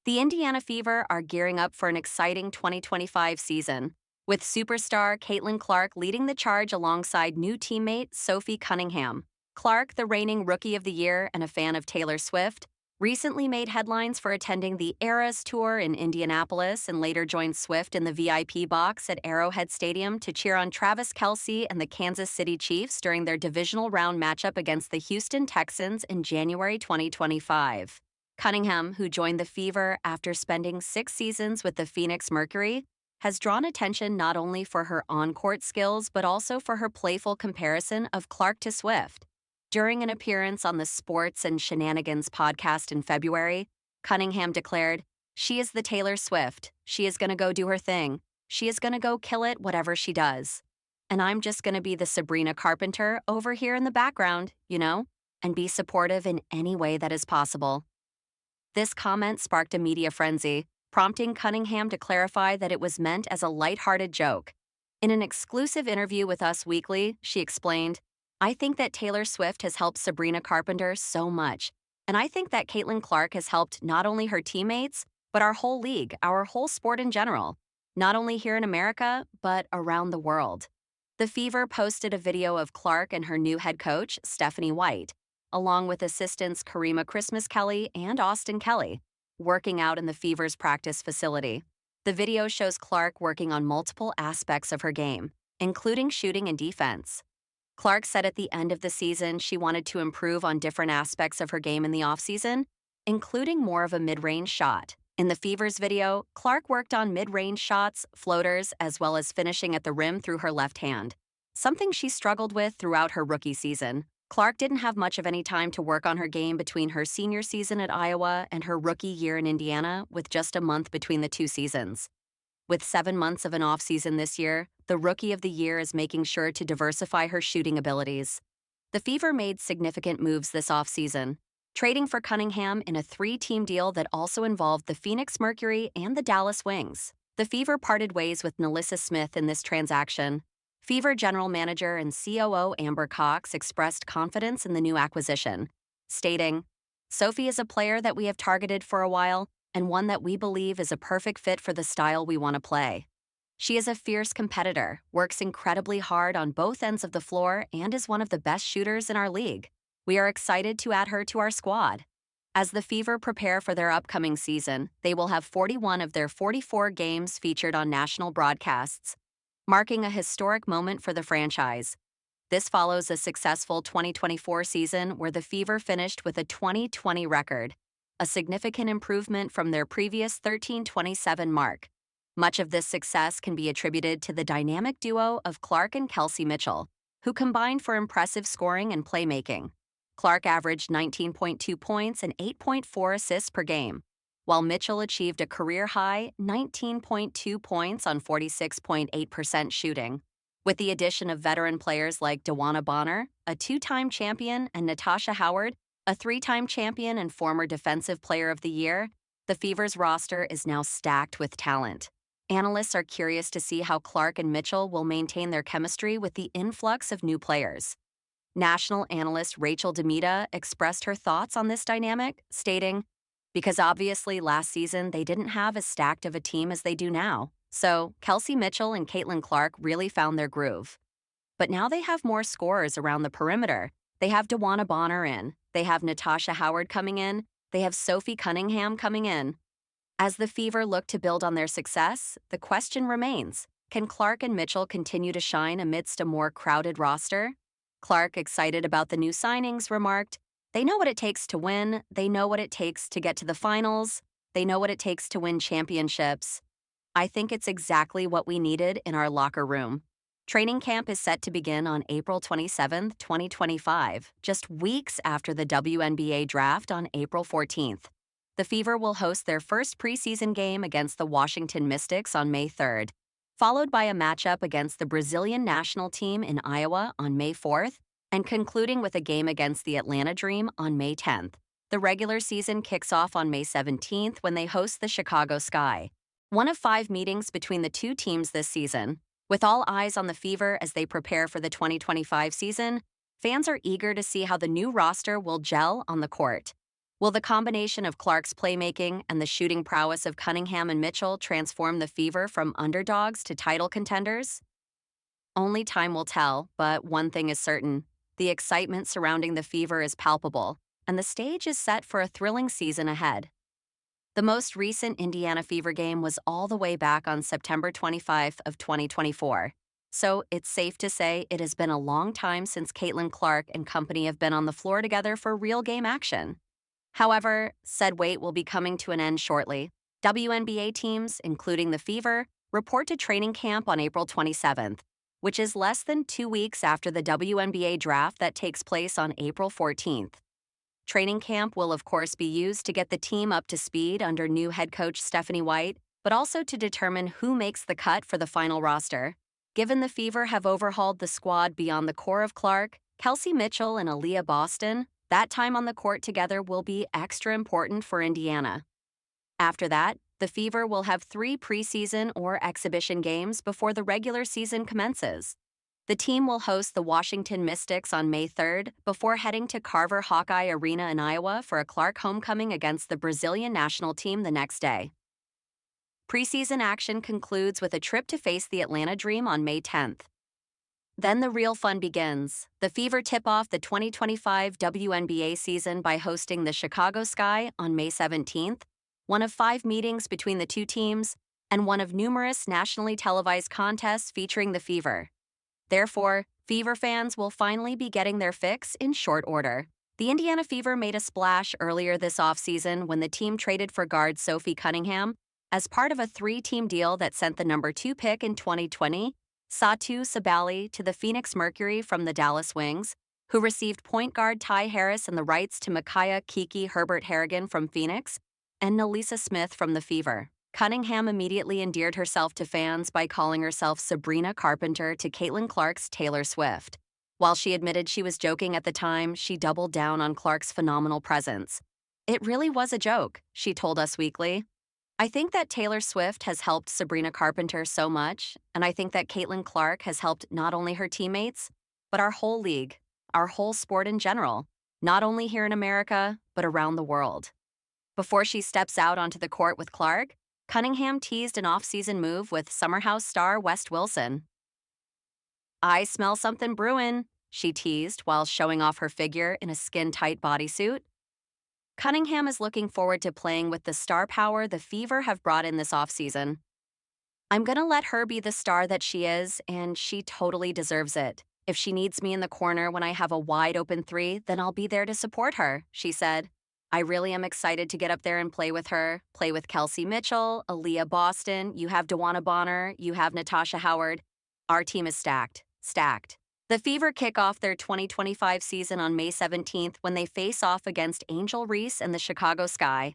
The Indiana Fever are gearing up for an exciting 2025 season, with superstar Caitlyn Clark leading the charge alongside new teammate Sophie Cunningham. Clark, the reigning Rookie of the Year and a fan of Taylor Swift, recently made headlines for attending the Eras Tour in Indianapolis and later joined Swift in the VIP box at Arrowhead Stadium to cheer on Travis Kelce and the Kansas City Chiefs during their divisional round matchup against the Houston Texans in January 2025. Cunningham, who joined the Fever after spending 6 seasons with the Phoenix Mercury, has drawn attention not only for her on-court skills but also for her playful comparison of Clark to Swift. During an appearance on the Sports and Shenanigans podcast in February, Cunningham declared, "She is the Taylor Swift. She is going to go do her thing. She is going to go kill it whatever she does. And I'm just going to be the Sabrina Carpenter over here in the background, and be supportive in any way that is possible." This comment sparked a media frenzy, prompting Cunningham to clarify that it was meant as a lighthearted joke. In an exclusive interview with Us Weekly, she explained, "I think that Taylor Swift has helped Sabrina Carpenter so much, and I think that Caitlyn Clark has helped not only her teammates, but our whole league, our whole sport in general, not only here in America, but around the world." The Fever posted a video of Clark and her new head coach, Stephanie White, along with assistants Karima Christmas Kelly and Austin Kelly, working out in the Fever's practice facility. The video shows Clark working on multiple aspects of her game, including shooting and defense. Clark said at the end of the season she wanted to improve on different aspects of her game in the offseason, including more of a mid-range shot. In the Fever's video, Clark worked on mid-range shots, floaters, as well as finishing at the rim through her left hand, something she struggled with throughout her rookie season. Clark didn't have much of any time to work on her game between her senior season at Iowa and her rookie year in Indiana, with just a month between the two seasons. With 7 months of an offseason this year, the Rookie of the Year is making sure to diversify her shooting abilities. The Fever made significant moves this offseason, trading for Cunningham in a 3-team deal that also involved the Phoenix Mercury and the Dallas Wings. The Fever parted ways with Nalissa Smith in this transaction. Fever General Manager and COO Amber Cox expressed confidence in the new acquisition, stating, "Sophie is a player that we have targeted for a while and one that we believe is a perfect fit for the style we want to play. She is a fierce competitor, works incredibly hard on both ends of the floor, and is one of the best shooters in our league. We are excited to add her to our squad." As the Fever prepare for their upcoming season, they will have 41 of their 44 games featured on national broadcasts, marking a historic moment for the franchise. This follows a successful 2024 season where the Fever finished with a 20-20 record, a significant improvement from their previous 13-27 mark. Much of this success can be attributed to the dynamic duo of Clark and Kelce Mitchell, who combined for impressive scoring and playmaking. Clark averaged 19.2 points and 8.4 assists per game, while Mitchell achieved a career-high 19.2 points on 46.8% shooting. With the addition of veteran players like DeWanna Bonner, a 2-time champion, and Natasha Howard, a 3-time champion and former Defensive Player of the Year, the Fever's roster is now stacked with talent. Analysts are curious to see how Clark and Mitchell will maintain their chemistry with the influx of new players. National analyst Rachel DeMita expressed her thoughts on this dynamic, stating, "Because obviously last season they didn't have as stacked of a team as they do now, so Kelce Mitchell and Caitlyn Clark really found their groove. But now they have more scorers around the perimeter. They have DeWanna Bonner in, they have Natasha Howard coming in, they have Sophie Cunningham coming in." As the Fever look to build on their success, the question remains, can Clark and Mitchell continue to shine amidst a more crowded roster? Clark, excited about the new signings, remarked, "They know what it takes to win, they know what it takes to get to the finals, they know what it takes to win championships. I think it's exactly what we needed in our locker room." Training camp is set to begin on April 27, 2025, just weeks after the WNBA draft on April 14th. The Fever will host their first preseason game against the Washington Mystics on May 3rd, followed by a matchup against the Brazilian national team in Iowa on May 4th, and concluding with a game against the Atlanta Dream on May 10th. The regular season kicks off on May 17th when they host the Chicago Sky, one of 5 meetings between the two teams this season. With all eyes on the Fever as they prepare for the 2025 season, fans are eager to see how the new roster will gel on the court. Will the combination of Clark's playmaking and the shooting prowess of Cunningham and Mitchell transform the Fever from underdogs to title contenders? Only time will tell, but one thing is certain. The excitement surrounding the Fever is palpable, and the stage is set for a thrilling season ahead. The most recent Indiana Fever game was all the way back on September 25th of 2024. So it's safe to say it has been a long time since Caitlyn Clark and company have been on the floor together for real game action. However, said wait will be coming to an end shortly. WNBA teams, including the Fever, report to training camp on April 27th, which is less than 2 weeks after the WNBA draft that takes place on April 14th. Training camp will, of course, be used to get the team up to speed under new head coach Stephanie White, but also to determine who makes the cut for the final roster. Given the Fever have overhauled the squad beyond the core of Clark, Kelsey Mitchell, and Aaliyah Boston, that time on the court together will be extra important for Indiana. After that, the Fever will have 3 preseason or exhibition games before the regular season commences. The team will host the Washington Mystics on May 3rd before heading to Carver Hawkeye Arena in Iowa for a Clark homecoming against the Brazilian national team the next day. Preseason action concludes with a trip to face the Atlanta Dream on May 10th. Then the real fun begins. The Fever tip off the 2025 WNBA season by hosting the Chicago Sky on May 17th, one of 5 meetings between the two teams, and one of numerous nationally televised contests featuring the Fever. Therefore, Fever fans will finally be getting their fix in short order. The Indiana Fever made a splash earlier this offseason when the team traded for guard Sophie Cunningham as part of a 3-team deal that sent the number 2 pick in 2020, Satu Sabali, to the Phoenix Mercury from the Dallas Wings, who received point guard Ty Harris and the rights to Micaiah Kiki Herbert Harrigan from Phoenix and Nelisa Smith from the Fever. Cunningham immediately endeared herself to fans by calling herself Sabrina Carpenter to Caitlyn Clark's Taylor Swift. While she admitted she was joking at the time, she doubled down on Clark's phenomenal presence. "It really was a joke," she told Us Weekly. "I think that Taylor Swift has helped Sabrina Carpenter so much, and I think that Caitlyn Clark has helped not only her teammates, but our whole league, our whole sport in general, not only here in America, but around the world." Before she steps out onto the court with Clark, Cunningham teased an off-season move with Summerhouse star West Wilson. "I smell something brewing," she teased while showing off her figure in a skin-tight bodysuit. Cunningham is looking forward to playing with the star power the Fever have brought in this offseason. "I'm gonna let her be the star that she is, and she totally deserves it. If she needs me in the corner when I have a wide-open 3, then I'll be there to support her," she said. "I really am excited to get up there and play with her, play with Kelsey Mitchell, Aaliyah Boston, you have DeWanna Bonner, you have Natasha Howard. Our team is stacked. Stacked." The Fever kick off their 2025 season on May 17th when they face off against Angel Reese and the Chicago Sky.